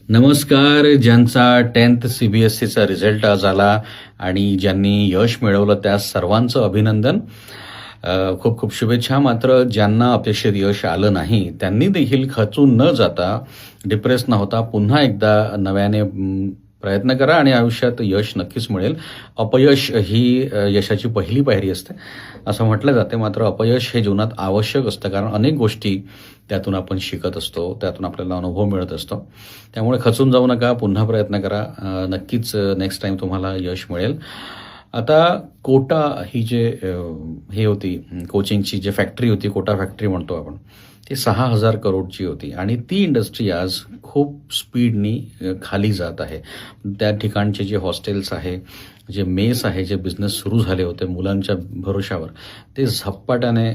नमस्कार. ज्यांचा 10th CBSEचा result आज आला आणि ज्यांनी यश मिळवलं त्या सर्वांचं अभिनंदन. खूप खूप शुभेच्छा. मात्र ज्यांना अपेक्षित यश आलं नाही त्यांनी देखील खचून न जाता, डिप्रेस न होता पुन्हा एकदा नव्याने प्रयत्न करा आणि आयुष्यात यश नक्कीच मिळेल. अपयश ही यशाची पहिली पायरी असते असं म्हटलं जाते. मात्र अपयश हे जीवनात आवश्यक असतं, कारण अनेक गोष्टी त्यातून आपण शिकत असतो, त्यातून आपल्याला अनुभव मिळत असतो. त्यामुळे खचून जाऊ नका, पुन्हा प्रयत्न करा. नक्कीच नेक्स्ट टाइम तुम्हाला यश मिळेल. आता कोटा ही जे हे होती कोचिंगची जे फॅक्टरी होती, कोटा फॅक्टरी म्हणतो आपण, ती 6,000 करोडची होती आणि ती इंडस्ट्री आज खूप स्पीडनी खाली जात आहे. त्या ठिकाणचे जे हॉस्टेल्स आहे, जे मेस आहे, जे बिझनेस सुरू झाले होते मुलांच्या भरोशावर, ते झपाट्याने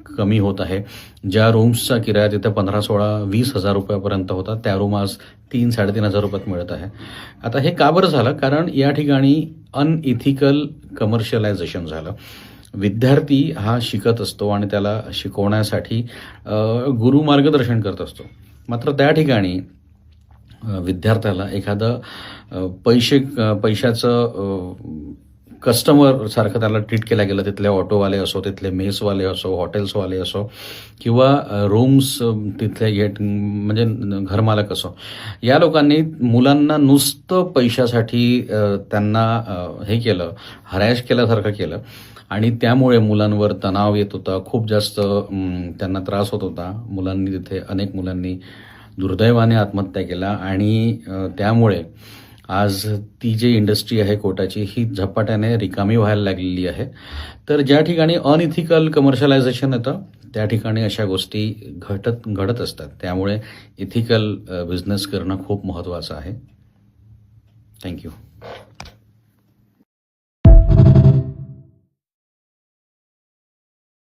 कमी होत आहे. ज्या रूम्सचा किराया तिथे 15-16-20,000 रुपयापर्यंत होता, त्या रूम आज 3-3,500 रुपयात मिळत आहे. आता हे का बरं झालं? कारण या ठिकाणी अनइथिकल कमर्शियलायझेशन झालं. विद्यार्थी हा शिकत असतो आणि त्याला शिकवण्यासाठी गुरु मार्गदर्शन करत असतो. मात्र त्या ठिकाणी विद्यार्थ्याला एखादं पैशाचं कस्टमर सारखं त्याला ट्रीट केलं गेलं. तिथले ऑटोवाले असो, तिथले मेसवाले असो, हॉटेल्सवाले असो किंवा रूम्स तिथले म्हणजे घरमालक असो, या लोकांनी मुलांना नुसतं पैशासाठी त्यांना हे केलं, हरॅश केल्यासारखं केलं आणि त्यामुळे मुलांवर तणाव येत होता. खूप जास्त त्यांना त्रास होत होता. अनेक मुलांनी दुर्दैवाने आत्महत्या केल्या आणि त्यामुळे आज ती जी इंडस्ट्री आहे कोटाची, ही झपाट्याने रिकामी व्हायला लागलेली आहे. तर ज्या ठिकाणी अनइथिकल कमर्शियलायझेशन येतं त्या ठिकाणी अशा गोष्टी घडत असतात. त्यामुळे इथिकल बिझनेस करणं खूप महत्त्वाचं आहे. थँक्यू.